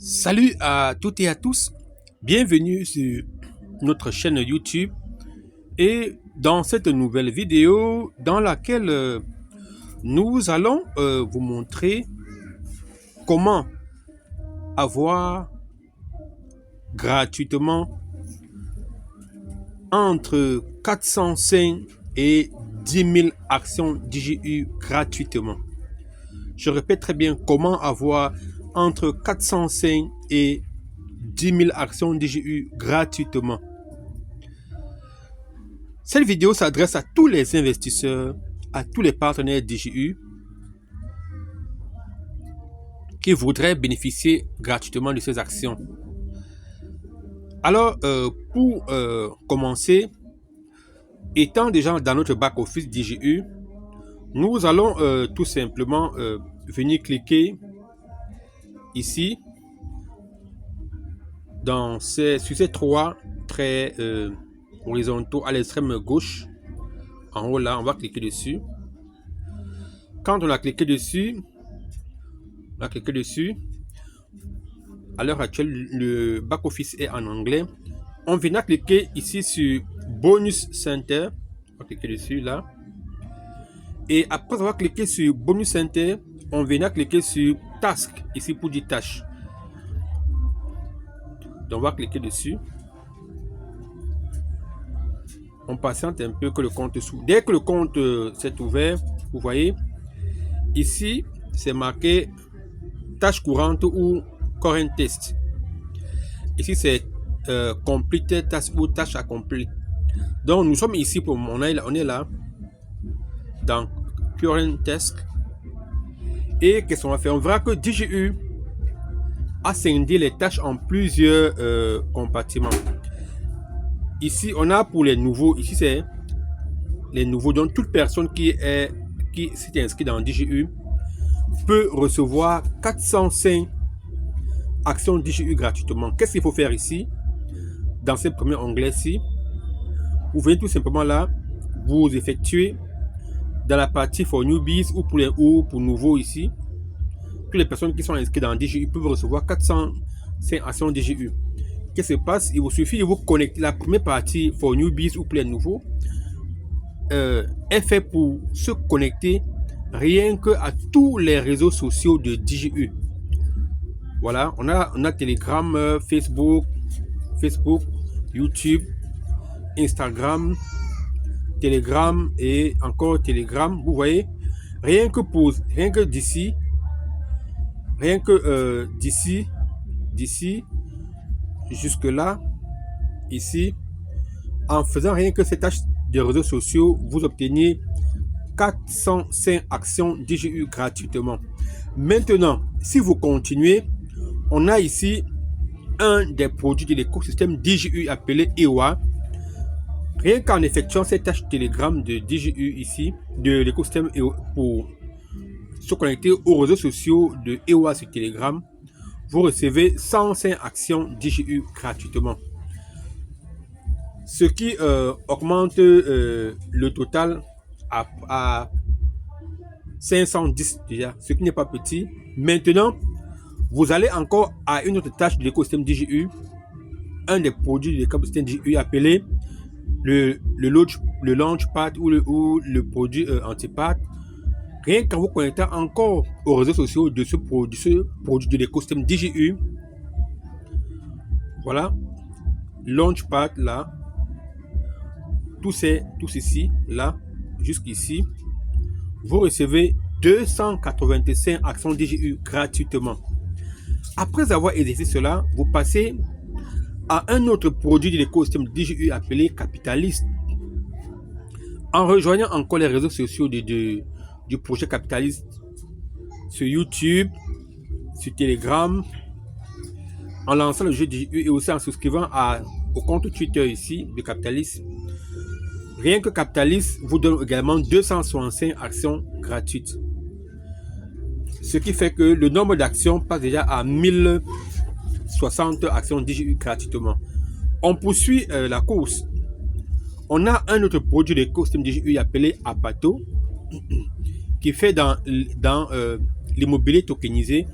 Salut à toutes et à tous, bienvenue sur notre chaîne YouTube et dans cette nouvelle vidéo dans laquelle nous allons vous montrer comment avoir gratuitement entre 405 et 10 000 actions DJU gratuitement. Je répète très bien, comment avoir entre 405 et 10 000 actions DJU gratuitement. Cette vidéo s'adresse à tous les investisseurs, à tous les partenaires DJU qui voudraient bénéficier gratuitement de ces actions. Alors, pour commencer, étant déjà dans notre back-office DJU, nous allons tout simplement venir cliquer ici sur ces trois traits horizontaux à l'extrême gauche. En haut là, on va cliquer dessus. Quand on a cliqué dessus, à l'heure actuelle, le back-office est en anglais. On vient cliquer ici sur Bonus Center. On va cliquer dessus là. Et après avoir cliqué sur Bonus Center, on vient cliquer sur Task, ici pour dire tâche. Donc on va cliquer dessus. On patiente un peu que le compte s'ouvre. Dès que le compte s'est ouvert, vous voyez, ici, c'est marqué tâche courante ou current test. Ici, c'est completed task ou tâche accomplie. Donc, nous sommes ici, on est là, dans current test. Et qu'est-ce qu'on va faire? On verra que DJU a scindé les tâches en plusieurs compartiments. Ici, on a pour les nouveaux, ici c'est les nouveaux, donc toute personne qui s'est inscrite dans DJU peut recevoir 405 actions DJU gratuitement. Qu'est-ce qu'il faut faire ici? Dans ce premier onglet-ci, vous venez tout simplement là, vous effectuez dans la partie for newbies ou pour nouveaux ici. Toutes les personnes qui sont inscrites dans DJU peuvent recevoir 405 actions DJU. Qu'est-ce qui se passe? Il vous suffit de vous connecter. La première partie for newbies ou pour les nouveaux est fait pour se connecter rien que à tous les réseaux sociaux de DJU. Voilà, on a Telegram, Facebook, YouTube, Instagram, Telegram et encore Telegram. Vous voyez, rien que d'ici jusque là, ici, en faisant rien que ces tâches de réseaux sociaux, vous obtenez 405 actions DJU gratuitement. Maintenant, si vous continuez, on a ici un des produits de l'écosystème DJU appelé EWA. Rien qu'en effectuant ces tâches Telegram de DJU ici, de l'écosystème pour se connecter aux réseaux sociaux de EWA sur Telegram, vous recevez 105 actions DJU gratuitement. Ce qui augmente le total à 510 déjà, ce qui n'est pas petit. Maintenant, vous allez encore à une autre tâche de l'écosystème DJU, un des produits de l'écosystème DJU appelé le Launchpad ou le produit Antipad. Rien qu'en vous connectant encore aux réseaux sociaux de ce produit de l'écosystème DJU, voilà, Launchpad là, tout ceci là, jusqu'ici, vous recevez 285 actions DJU gratuitement. Après avoir exercé cela, vous passez à un autre produit de l'écosystème DJU appelé Capitalist. En rejoignant encore les réseaux sociaux du projet Capitalist sur YouTube, sur Telegram, en lançant le jeu DJU et aussi en souscrivant au compte Twitter ici de Capitalist. Rien que Capitalist vous donne également 265 actions gratuites. Ce qui fait que le nombre d'actions passe déjà à 1060 actions DJU gratuitement. On poursuit la course. On a un autre produit de l'écosystème DJU appelé Apato qui fait dans l'immobilier tokenisé.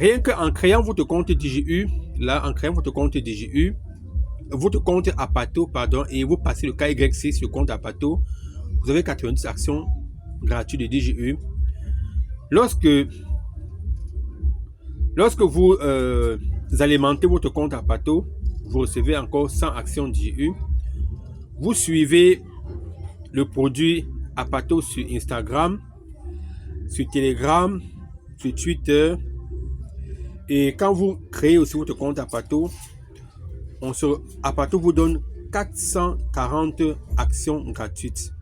Rien qu'en créant votre compte DGU, là, en créant votre compte DGU, votre compte Apato, pardon, et vous passez le KYC sur le compte Apato, vous avez 90 actions gratuites de DGU. Lorsque vous alimentez votre compte Apato, vous recevez encore 100 actions DGU. Vous suivez le produit Apato sur Instagram, sur Telegram, sur Twitter. Et quand vous créez aussi votre compte Apato, Apato vous donne 440 actions gratuites.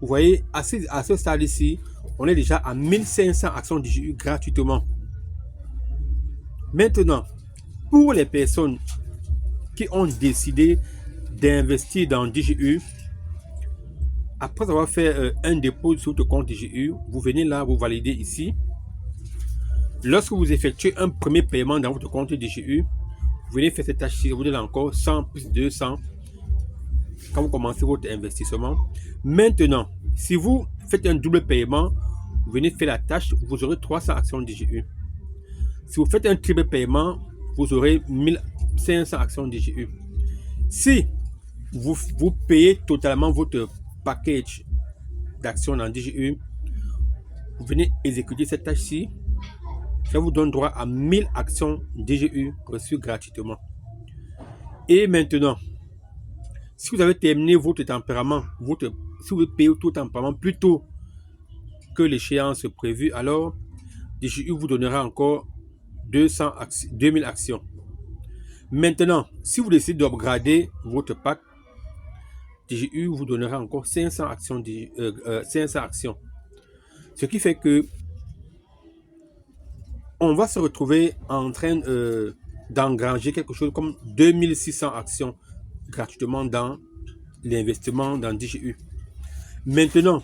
Vous voyez, à ce stade ici, on est déjà à 1500 actions DGU gratuitement. Maintenant, pour les personnes qui ont décidé d'investir dans DGU, après avoir fait un dépôt sur votre compte DGU, vous venez là, vous validez ici. Lorsque vous effectuez un premier paiement dans votre compte DGU, vous venez faire cette tâche-ci, vous donnez encore 100 plus 200 quand vous commencez votre investissement. Maintenant, si vous faites un double paiement, vous venez faire la tâche, vous aurez 300 actions DGU. Si vous faites un triple paiement, vous aurez 1500 actions DGU. Si vous payez totalement votre package d'actions dans DGU, vous venez exécuter cette tâche-ci, ça vous donne droit à 1000 actions DGU reçues gratuitement. Et maintenant, si vous avez terminé votre tempérament, si vous payez tout tempérament plus tôt que l'échéance prévue, alors DGU vous donnera encore 2000 actions. Maintenant, si vous décidez d'upgrader votre pack, DGU vous donnera encore 500 actions. 500 actions. Ce qui fait que on va se retrouver en train d'engranger quelque chose comme 2600 actions gratuitement dans l'investissement dans DGU. Maintenant,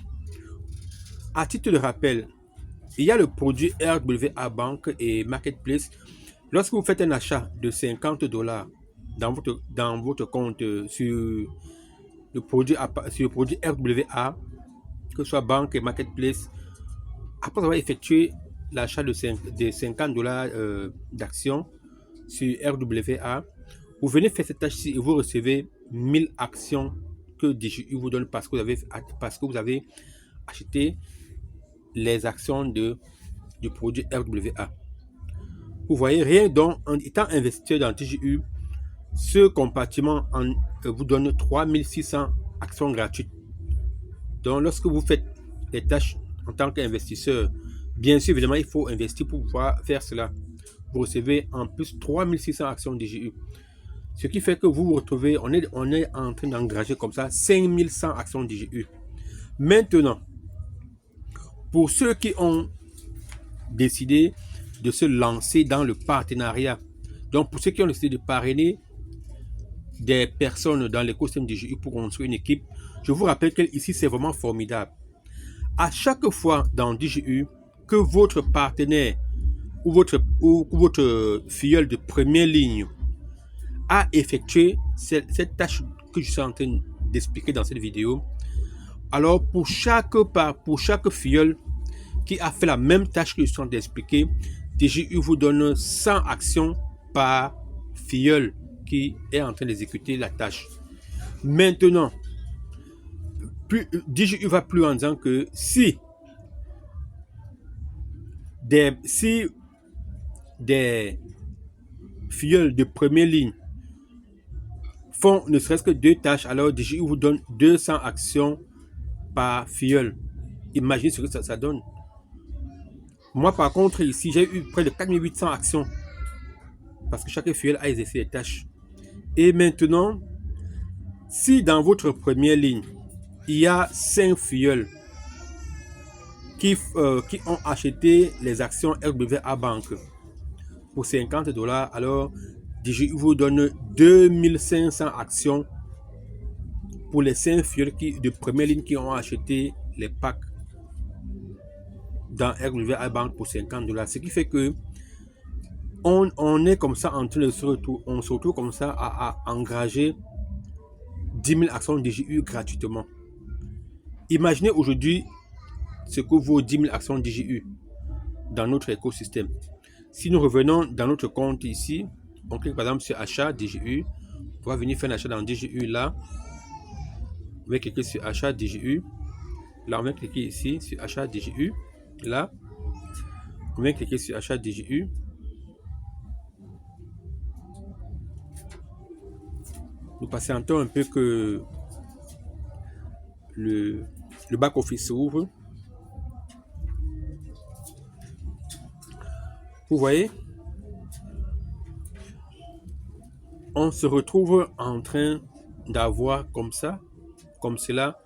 à titre de rappel, il y a le produit RWA Bank et Marketplace. Lorsque vous faites un achat de $50 dans votre compte sur le produit RWA, que ce soit banque et Marketplace, après avoir effectué l'achat de $50 d'actions sur RWA, vous venez faire cette tâche-ci et vous recevez 1000 actions que DGU vous donne parce que vous avez acheté les actions du produit RWA. Vous voyez, rien donc en étant investisseur dans DGU, ce compartiment vous donne 3600 actions gratuites. Donc lorsque vous faites les tâches en tant qu'investisseur, bien sûr, évidemment, il faut investir pour pouvoir faire cela. Vous recevez en plus 3600 actions DGU. Ce qui fait que vous vous retrouvez, on est en train d'engager comme ça 5100 actions DGU. Maintenant, pour ceux qui ont décidé de se lancer dans le partenariat, donc pour ceux qui ont décidé de parrainer des personnes dans l'écosystème DGU pour construire une équipe, je vous rappelle qu'ici c'est vraiment formidable. À chaque fois dans DGU que votre partenaire ou votre filleul de première ligne a effectué cette tâche que je suis en train d'expliquer dans cette vidéo, alors pour chaque filleul qui a fait la même tâche que je suis en train d'expliquer, DGU vous donne 100 actions par filleul qui est en train d'exécuter la tâche. Maintenant, DGU va plus en disant que si des filleuls de première ligne font ne serait-ce que 2 tâches, alors DGU vous donne 200 actions par filleul. Imaginez ce que ça donne. Moi, par contre, ici, j'ai eu près de 4800 actions parce que chaque filleul a exercé des tâches. Et maintenant, si dans votre première ligne, il y a 5 filleuls qui ont acheté les actions RWA Bank pour $50, alors DGU vous donne 2500 actions pour les 5 filleuls de première ligne qui ont acheté les packs dans RWA Bank pour $50. Ce qui fait que on est comme ça en train de se retrouve comme ça à engager 10 000 actions DGU gratuitement. Imaginez aujourd'hui ce que vaut 10 000 actions DGU dans notre écosystème. Si nous revenons dans notre compte ici, on clique par exemple sur achat DGU, on va venir faire un achat dans DGU là. On va cliquer sur achat DGU. Là, on va cliquer ici sur achat DGU. Là, on va cliquer sur achat DGU. Nous patientons un peu que le back-office s'ouvre. Vous voyez, on se retrouve en train d'avoir comme ça, comme cela,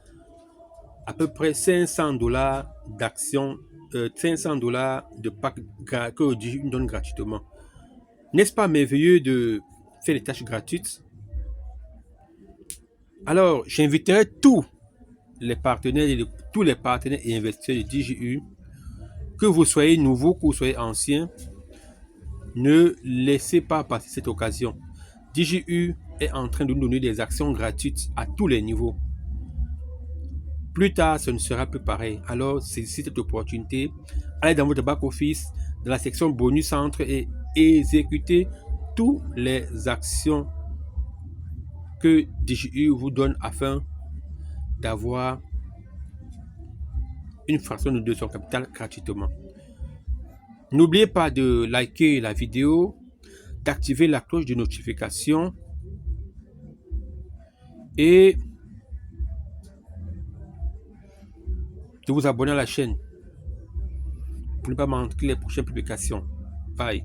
à peu près $500 d'actions, $500 de pack que DGU nous donne gratuitement. N'est-ce pas merveilleux de faire des tâches gratuites? Alors, j'inviterai tous les partenaires et investisseurs de DGU, que vous soyez nouveau, que vous soyez ancien, ne laissez pas passer cette occasion. DGU est en train de nous donner des actions gratuites à tous les niveaux. Plus tard, ce ne sera plus pareil. Alors, saisissez cette opportunité. Allez dans votre back-office, dans la section bonus centre et exécutez toutes les actions que DGU vous donne afin d'avoir une fraction de son capital gratuitement. N'oubliez pas de liker la vidéo, d'activer la cloche de notification et de vous abonner à la chaîne pour ne pas manquer les prochaines publications. Bye.